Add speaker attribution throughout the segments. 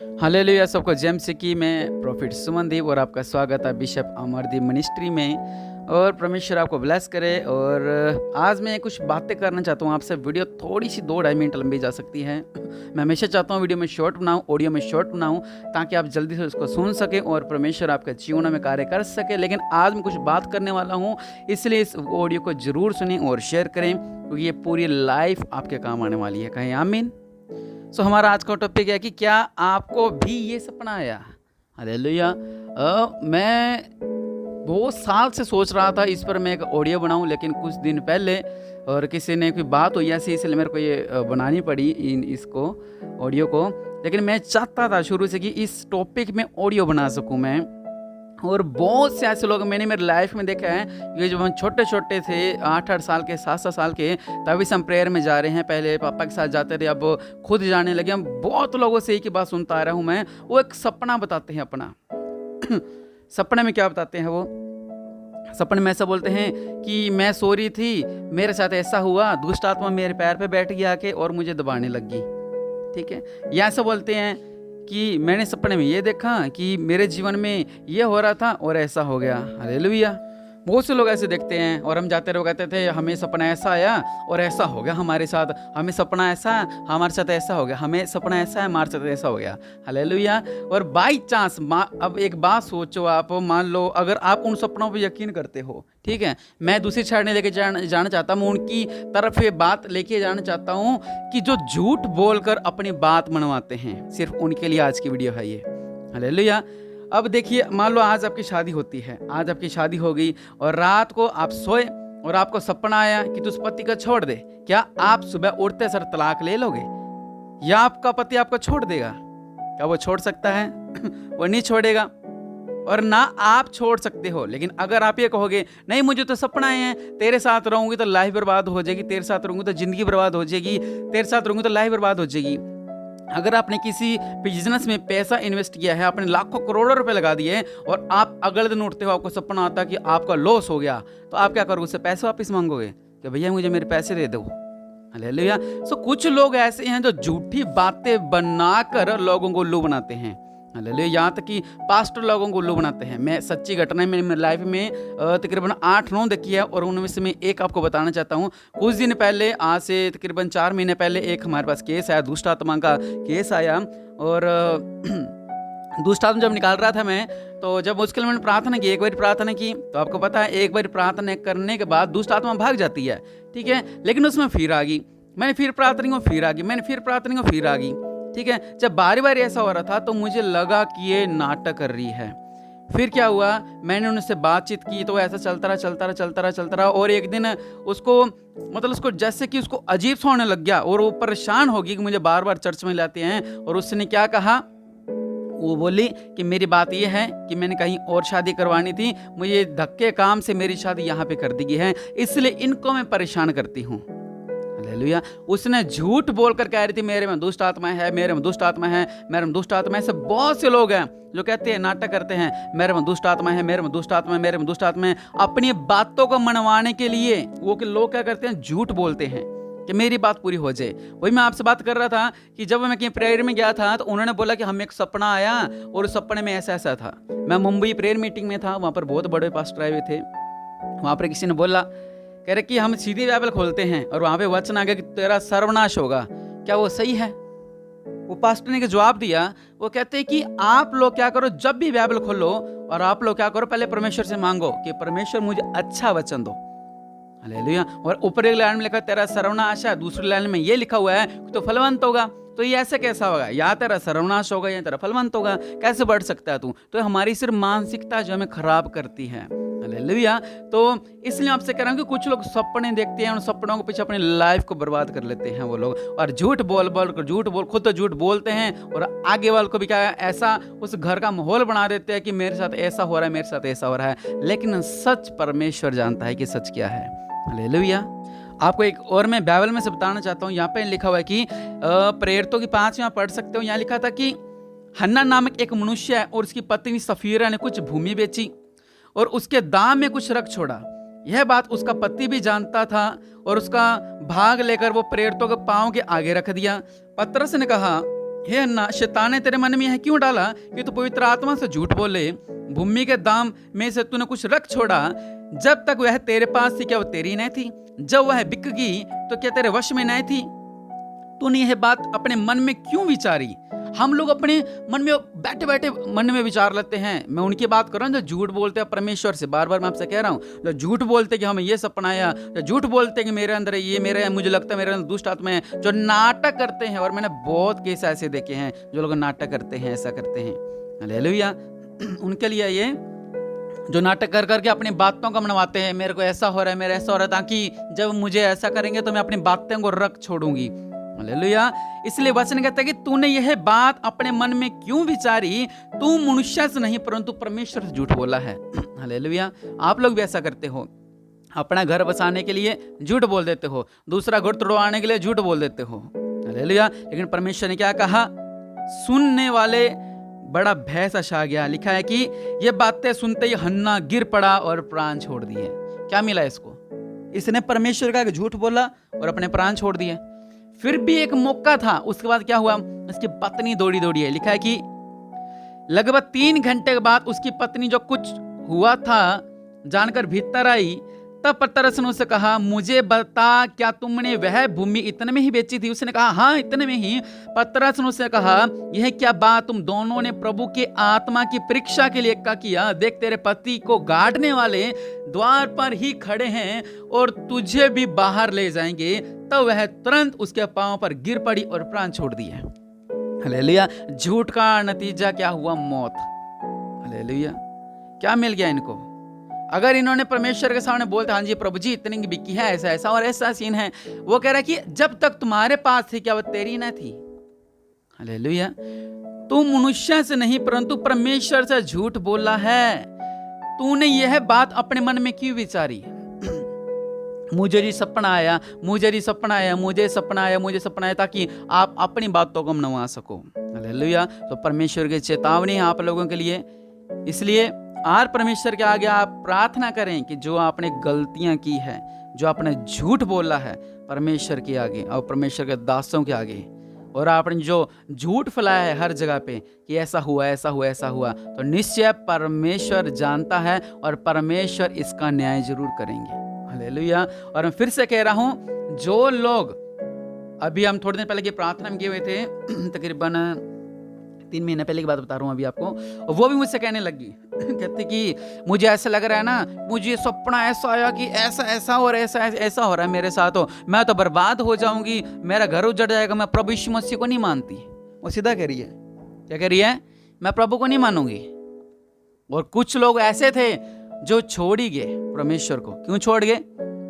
Speaker 1: Hallelujah. सबको GeM सिकी में प्रॉफिट सुमनदीप और आपका स्वागत है बिशप अमरदीप मिनिस्ट्री में। और परमेश्वर आपको ब्लेस करे। और आज मैं कुछ बातें करना चाहता हूँ आपसे। वीडियो थोड़ी सी 2-2.5 मिनट लंबी जा सकती है। मैं हमेशा चाहता हूँ वीडियो में शॉर्ट बनाऊँ, ऑडियो में शॉर्ट बनाऊँ, ताकि आप जल्दी से उसको सुन सकें और परमेश्वर आपके जीवन में कार्य कर सके। लेकिन आज मैं कुछ बात करने वाला हूँ, इसलिए इस ऑडियो को ज़रूर सुनें और शेयर करें, क्योंकि ये पूरी लाइफ आपके काम आने वाली है। कहें आमीन। सो हमारा आज का टॉपिक है कि क्या आपको भी ये सपना आया। हालेलुया। मैं बहुत साल से सोच रहा था इस पर मैं एक ऑडियो बनाऊं, लेकिन कुछ दिन पहले और किसी ने कोई बात हुई ऐसी, इसलिए मेरे को ये बनानी पड़ी इसको ऑडियो को। लेकिन मैं चाहता था शुरू से कि इस टॉपिक में ऑडियो बना सकूं मैं। और बहुत से ऐसे लोग मैंने मेरी लाइफ में देखा है, ये जब हम छोटे छोटे थे 8-8 साल के 7-7 साल के, तभी से हम प्रेयर में जा रहे हैं। पहले पापा के साथ जाते थे, अब खुद जाने लगे। हम बहुत लोगों से एक ही बात सुनता आ रहा हूँ मैं, वो एक सपना बताते हैं अपना। सपने में क्या बताते हैं वो? सपने में ऐसा बोलते हैं कि मैं सो रही थी, मेरे साथ ऐसा हुआ, दुष्ट आत्मा मेरे पैर पे बैठ गया आके और मुझे दबाने लगी। ठीक है। या ऐसा बोलते हैं कि मैंने सपने में ये देखा कि मेरे जीवन में ये हो रहा था और ऐसा हो गया। हालेलुया। बहुत से लोग ऐसे देखते हैं और हम जाते रहो कहते थे हमें सपना ऐसा आया और ऐसा हो गया हमारे साथ, हमें सपना ऐसा हमारे साथ ऐसा हो गया, हमें सपना ऐसा है हमारे साथ ऐसा हो गया। हालेलुया। और बाई चांस अब एक बात सोचो आप, मान लो अगर आप उन सपनों पर यकीन करते हो, ठीक है, मैं दूसरी साइड नहीं लेके जाना चाहता, मैं उनकी तरफ ये बात लेके जाना चाहता हूँ कि जो झूठ बोलकर अपनी बात मनवाते हैं, सिर्फ उनके लिए आज की वीडियो है ये। हालेलुया। अब देखिए, मान लो आज आपकी शादी होती है, आज आपकी शादी हो गई और रात को आप सोए और आपको सपना आया कि तू उस पति को छोड़ दे। क्या आप सुबह उठते सर तलाक ले लोगे या आपका पति आपको छोड़ देगा? क्या वो छोड़ सकता है? वो नहीं छोड़ेगा और ना आप छोड़ सकते हो। लेकिन अगर आप ये कहोगे नहीं मुझे तो सपना है, तेरे साथ रहूंगी तो लाइफ बर्बाद हो जाएगी, तेरे साथ रहूंगी तो जिंदगी बर्बाद हो जाएगी, तेरे साथ रहूंगी तो लाइफ बर्बाद हो जाएगी। अगर आपने किसी बिजनेस में पैसा इन्वेस्ट किया है, आपने लाखों करोड़ों रुपए लगा दिए और आप अगले दिन उठते हो, आपको सपना आता कि आपका लॉस हो गया, तो आप क्या करोगे? उससे पैसे वापस मांगोगे कि भैया मुझे मेरे पैसे दे दो। हालेलुया। सो कुछ लोग ऐसे हैं जो झूठी बातें बनाकर लोगों को उल्लू बनाते हैं। हालेलुया। यहाँ तक कि पास्टर लोगों को उल्लू बनाते हैं। मैं सच्ची घटना मैंने मेरी लाइफ में तकरीबन 8-9 देखी है और उनमें से मैं एक आपको बताना चाहता हूँ। कुछ दिन पहले, आज से तकरीबन 4 महीने पहले, एक हमारे पास केस आया, दुष्ट आत्मा का केस आया। और दुष्ट आत्मा जब निकाल रहा था मैं, तो जब उसके लिए मैंने प्रार्थना की, एक बार प्रार्थना की, तो आपको पता है एक बार प्रार्थना करने के बाद दुष्ट आत्मा भाग जाती है, ठीक है, लेकिन उसमें फिर आ गई। मैंने फिर प्रार्थना को फिर आ गई, मैंने फिर प्रार्थना को फिर आ गई, ठीक है। जब बारी बारी ऐसा हो रहा था तो मुझे लगा कि ये नाटक कर रही है। फिर क्या हुआ, मैंने उनसे बातचीत की, तो ऐसा चलता रहा और एक दिन उसको उसको जैसे कि उसको अजीब सा होने लग गया और वो परेशान होगी कि मुझे बार बार चर्च में लाते हैं। और उसने क्या कहा, वो बोली कि मेरी बात ये है कि मैंने कहीं और शादी करवानी थी, मुझे धक्के काम से मेरी शादी यहाँ पे कर दी गई है, इसलिए इनको मैं परेशान करती हूँ। हालेलुया। उसने झूठ बोलकर कह रही थी मेरे में दुष्ट आत्मा है, मेरे में दुष्ट आत्मा है, मेरे में दुष्ट आत्मा है। ऐसे बहुत से लोग हैं जो कहते हैं, नाटक करते हैं, मेरे में दुष्ट आत्मा है, मेरे में दुष्ट आत्मा है, मेरे में दुष्ट आत्मा है। अपनी बातों को मनवाने के लिए वो कि लोग क्या करते हैं, झूठ बोलते हैं कि मेरी बात पूरी हो जाए। वही मैं आपसे बात कर रहा था कि जब मैं कहीं प्रेयर में गया था तो उन्होंने बोला कि हमें एक सपना आया और उस सपने में ऐसा ऐसा था। मैं मुंबई प्रेयर मीटिंग में था, वहाँ पर बहुत बड़े पास्टर आए हुए थे। वहाँ पर किसी ने बोला, कह रहे कि हम सीधी बाइबल खोलते हैं और वहाँ पे वचन आ गया कि तेरा सर्वनाश होगा। क्या वो सही है? वो पास्टर ने जवाब दिया, वो कहते हैं कि आप लोग क्या करो, जब भी बाइबल खोलो और आप लोग क्या करो, पहले परमेश्वर से मांगो कि परमेश्वर मुझे अच्छा वचन दो। हालेलुया। और ऊपर एक लाइन में लिखा तेरा सर्वनाश है, दूसरी लाइन में ये लिखा हुआ है तो फलवंत होगा। तो ये ऐसे कैसा होगा? या तेरा सर्वनाश होगा या तेरा फलवंत होगा। कैसे बढ़ सकता है तू? तो हमारी सिर्फ मानसिकता जो हमें खराब करती है। हालेलुया। तो इसलिए आपसे कह रहा हूँ कि कुछ लोग सपने देखते हैं, उन सपनों के पीछे अपनी लाइफ को बर्बाद कर लेते हैं वो लोग, और झूठ बोल खुद तो झूठ बोलते हैं और आगे वाले को भी क्या ऐसा उस घर का माहौल बना देते हैं कि मेरे साथ ऐसा हो रहा है, मेरे साथ ऐसा हो रहा है। लेकिन सच परमेश्वर जानता है कि सच क्या है। हालेलुया। आपको एक और मैं बाइबल में से बताना चाहता हूँ। यहाँ पे लिखा हुआ है कि प्रेरितों की 5 पढ़ सकते हो। यहाँ लिखा था कि हन्ना नामक एक मनुष्य है और उसकी पत्नी सफीरा ने कुछ भूमि बेची और उसके दाम में कुछ रख छोड़ा। यह बात उसका पति भी जानता था और उसका भाग लेकर वो प्रेरितों के पांव के आगे रख दिया। पतरस ने कहा, हे अन्ना, शैतान ने तेरे मन में यह क्यों डाला कि तू पवित्र आत्मा से झूठ बोले? भूमि के दाम में से तूने कुछ रख छोड़ा। जब तक वह तेरे पास थी क्या वो तेरी नहीं थी? जब वह बिक गई तो क्या तेरे वश में नहीं थी? तूने यह बात अपने मन में क्यों विचारी? हम लोग अपने मन में बैठे बैठे मन में विचार लेते हैं। मैं उनकी बात कर रहा हूँ जो झूठ बोलते हैं परमेश्वर से। बार बार मैं आपसे कह रहा हूँ, जो झूठ बोलते कि हमें ये सपना आया, जो झूठ बोलते कि मेरे अंदर ये मेरे मुझे लगता है मेरे अंदर दुष्ट आत्मा है, जो नाटक करते हैं। और मैंने बहुत केस ऐसे देखे हैं जो लोग नाटक करते हैं, ऐसा करते हैं। हालेलुया। उनके लिए ये जो नाटक कर करके अपनी बातों को मनवाते हैं, मेरे को ऐसा हो रहा है, मेरा ऐसा हो रहा है, ताकि जब मुझे ऐसा करेंगे तो मैं अपनी बातों को रख छोड़ूंगी। हालेलुया। इसलिए वचन कहता है कि तूने यह बात अपने मन में क्यों विचारी? तू मनुष्य से नहीं परंतु परमेश्वर से झूठ बोला है। हालेलुया। आप लोग भी ऐसा करते हो, अपना घर बसाने के लिए झूठ बोल देते हो, दूसरा घर तोड़वाने के लिए झूठ बोल देते हो। हालेलुया। लेकिन परमेश्वर ने क्या कहा? सुनने वाले बड़ा भय सा छा गया। लिखा है कि ये बातें सुनते ही हन्ना गिर पड़ा और प्राण छोड़ दिए। क्या मिला इसको? इसने परमेश्वर का झूठ बोला और अपने प्राण छोड़ दिए। फिर भी एक मौका था, उसके बाद क्या हुआ? उसकी पत्नी दौड़ी है। लिखा है कि लगभग 3 घंटे के बाद उसकी पत्नी जो कुछ हुआ था जानकर भीतर आई। तब पतरस ने उससे कहा, मुझे बता, क्या तुमने वह भूमि इतने में ही बेची थी? उसने कहा, हाँ इतने में ही। पतरस ने उससे कहा, यह क्या बात तुम दोनों ने प्रभु के आत्मा की परीक्षा के लिए क्या किया? देख तेरे पति को गाड़ने वाले द्वार पर ही खड़े हैं और तुझे भी बाहर ले जाएंगे। तब वह तुरंत उसके पांव पर गिर पड़ी और प्राण छोड़ दिए। हालेलुया। झूठ का नतीजा क्या हुआ? मौत। हालेलुया। क्या मिल गया इनको? अगर इन्होंने परमेश्वर के सामने बोलते, हाँ जी प्रभु जी इतनी की बिकी है, ऐसा ऐसा और ऐसा सीन है, वो कह रहा है कि जब तक तुम्हारे पास थी क्या वो तेरी न थी? हालेलुया। तू मनुष्य से नहीं परंतु परमेश्वर से झूठ बोला है। तूने यह बात अपने मन में क्यों विचारी? मुझे जी सपना आया, मुझे जी सपना आया, मुझे सपना आया, मुझे सपना आया, ताकि आप अपनी बातों को मनवा सको। हालेलुया। तो परमेश्वर की चेतावनी है आप लोगों के लिए। इसलिए आज परमेश्वर के आगे आप प्रार्थना करें कि जो आपने गलतियां की है, जो आपने झूठ बोला है परमेश्वर के आगे और परमेश्वर के दासों के आगे, और आपने जो झूठ फैलाया है हर जगह पे कि ऐसा हुआ ऐसा हुआ ऐसा हुआ, तो निश्चय परमेश्वर जानता है और परमेश्वर इसका न्याय जरूर करेंगे। हालेलुया। और मैं फिर से कह रहा हूं, जो लोग अभी हम थोड़े दिन पहले की प्रार्थना में गए हुए थे, तकरीबन 3 महीने पहले की बात बता रहा हूँ अभी आपको, वो भी मुझसे कहने लगी, कहते कि मुझे ऐसा लग रहा है ना, मुझे सपना ऐसा आया कि ऐसा ऐसा और ऐसा ऐसा हो रहा है मेरे साथ, हो मैं तो बर्बाद हो जाऊंगी, मेरा घर उजड़ जाएगा, मैं प्रभु यीशु मसीह को नहीं मानती। वो सीधा कह रही है, क्या कह रही है? मैं प्रभु को नहीं मानूंगी। और कुछ लोग ऐसे थे जो छोड़ ही गए परमेश्वर को। क्यों छोड़ गए?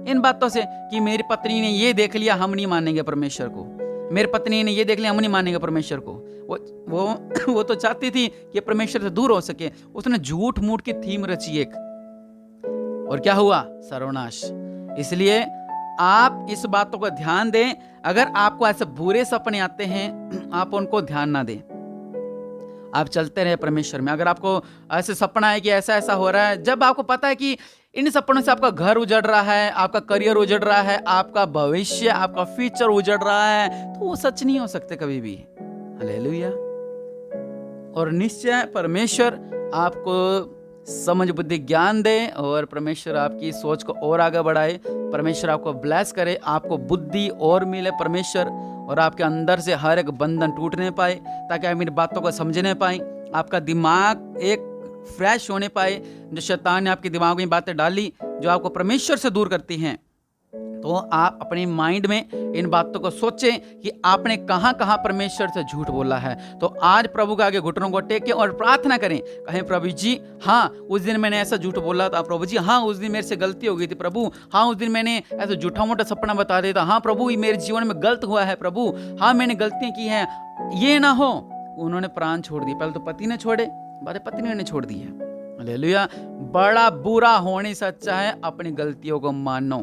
Speaker 1: इन बातों से कि मेरी पत्नी ने ये देख लिया, हम नहीं मानेंगे परमेश्वर को, मेरी पत्नी ने ये देख लिया, हम नहीं मानेंगे परमेश्वर को। वो तो चाहती थी कि परमेश्वर से दूर हो सके। उसने झूठ मूठ की थीम रची एक, और क्या हुआ? सर्वनाश। इसलिए आप इस बातों को ध्यान दें। अगर आपको ऐसे बुरे सपने आते हैं, आप उनको ध्यान ना दें, आप चलते रहे परमेश्वर में। अगर आपको ऐसे सपना है कि ऐसा ऐसा हो रहा है, जब आपको पता है कि इन सपनों से आपका घर उजड़ रहा है, आपका करियर उजड़ रहा है, आपका भविष्य, आपका फ्यूचर उजड़ रहा है, तो वो सच नहीं हो सकते कभी भी। हालेलुया। और निश्चय परमेश्वर आपको समझ बुद्धि ज्ञान दे और परमेश्वर आपकी सोच को और आगे बढ़ाए। परमेश्वर आपको ब्लेस करे, आपको बुद्धि और मिले परमेश्वर, और आपके अंदर से हर एक बंधन टूटने पाए, ताकि आप मेरी बातों को समझने पाए, आपका दिमाग एक फ्रेश होने पाए। जो शैतान ने आपके दिमाग में बातें डाली जो आपको परमेश्वर से दूर करती हैं, तो आप अपने माइंड में इन बातों को सोचें कि आपने कहां कहां परमेश्वर से झूठ बोला है। तो आज प्रभु के आगे घुटनों को टेकें और प्रार्थना करें, कहें प्रभु जी हाँ उस दिन मैंने ऐसा झूठ बोला था, प्रभु जी हाँ उस दिन मेरे से गलती हो गई थी, प्रभु हाँ उस दिन मैंने ऐसा झूठा मोटा सपना बता दिया था, हाँ प्रभु ये मेरे जीवन में गलत हुआ है, प्रभु हाँ मैंने गलतियां की हैं, ये ना हो। उन्होंने प्राण छोड़ दिए। पहले तो पति ने छोड़े, बाद में पत्नी ने छोड़ दी है। हालेलुया। बड़ा बुरा होने से अच्छा है अपनी गलतियों को मानो।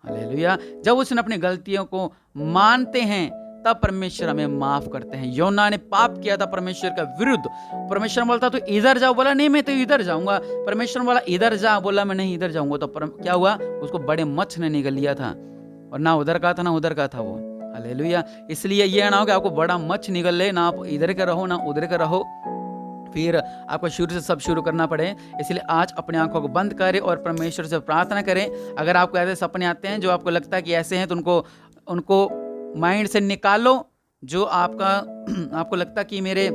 Speaker 1: हालेलुया। जब उसने अपनी गलतियों को मानते हैं तब परमेश्वर हमें माफ करते हैं। योना ने पाप किया था परमेश्वर का विरुद्ध। परमेश्वर बोलता तो इधर जाओ, बोला नहीं मैं तो इधर जाऊंगा। परमेश्वर बोला इधर जा, बोला मैं नहीं इधर जाऊंगा। तो क्या हुआ? उसको बड़े मच्छ ने निगल लिया था, और ना उधर का था ना उधर का था वो। हालेलुया। इसलिए ये ना हो कि आपको बड़ा मच निकल ले, ना आप इधर के रहो ना उधर के रहो, फिर आपको शुरू से सब शुरू करना पड़े। इसलिए आज अपनी आंखों को बंद करें और परमेश्वर से प्रार्थना करें। अगर आपको ऐसे सपने आते हैं जो आपको लगता है कि ऐसे हैं, तो उनको माइंड से निकालो। जो आपको लगता है कि मेरे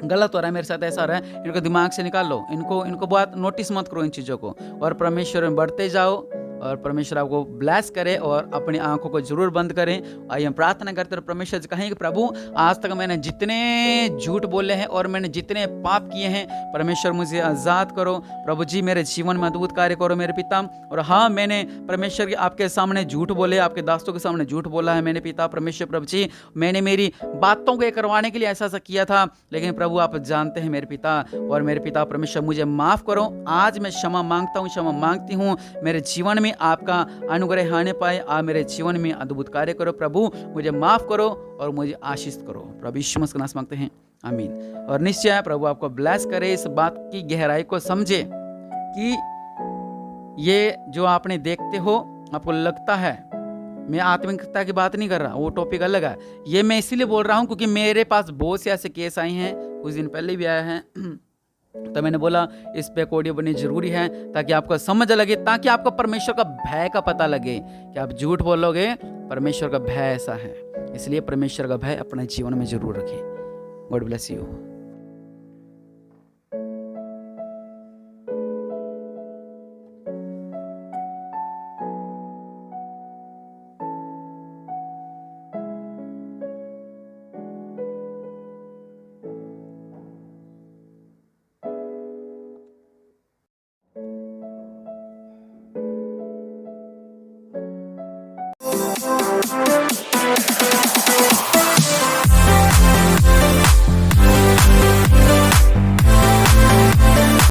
Speaker 1: गलत हो रहा है, मेरे साथ ऐसा हो रहा है, इनको दिमाग से निकाल लो। इनको बहुत नोटिस मत करो इन चीज़ों को, और परमेश्वर में बढ़ते जाओ और परमेश्वर आपको ब्लेस करे। और अपनी आंखों को जरूर बंद करें। आइए हम प्रार्थना करते हैं, परमेश्वर से कहें कि प्रभु आज तक मैंने जितने झूठ बोले हैं और मैंने जितने पाप किए हैं, परमेश्वर मुझे आज़ाद करो। प्रभु जी मेरे जीवन में अद्भुत कार्य करो मेरे पिता। और हाँ, मैंने परमेश्वर आपके सामने झूठ बोले, आपके दासों के सामने झूठ बोला है मैंने पिता। परमेश्वर प्रभु जी, मैंने मेरी बातों को करवाने के लिए ऐसा किया था, लेकिन प्रभु आप जानते हैं मेरे पिता। और मेरे पिता परमेश्वर मुझे माफ़ करो। आज मैं क्षमा मांगता हूँ, क्षमा मांगती हूँ। मेरे जीवन में आपका अनुग्रह आने पाए। आप मेरे जीवन में अद्भुत कार्य करो प्रभु, मुझे माफ करो और मुझे आशीष करो। प्रभु यीशु मसीह के नाम से मांगते हैं, आमीन। और निश्चय प्रभु आपको ब्लेस करे, इस बात की गहराई को समझे कि ये जो आपने देखते हो, आपको लगता है, मैं आत्मिकता की बात नहीं कर रहा, वो टॉपिक अलग है। ये मैं इसीलिए बोल रहा हूँ क्योंकि मेरे पास बहुत से ऐसे केस आए हैं, कुछ दिन पहले भी आए हैं। तो मैंने बोला इस पे ऑडियो बननी जरूरी है ताकि आपको समझ लगे, ताकि आपको परमेश्वर का भय का पता लगे कि आप झूठ बोलोगे, परमेश्वर का भय ऐसा है। इसलिए परमेश्वर का भय अपने जीवन में जरूर रखें। God bless you.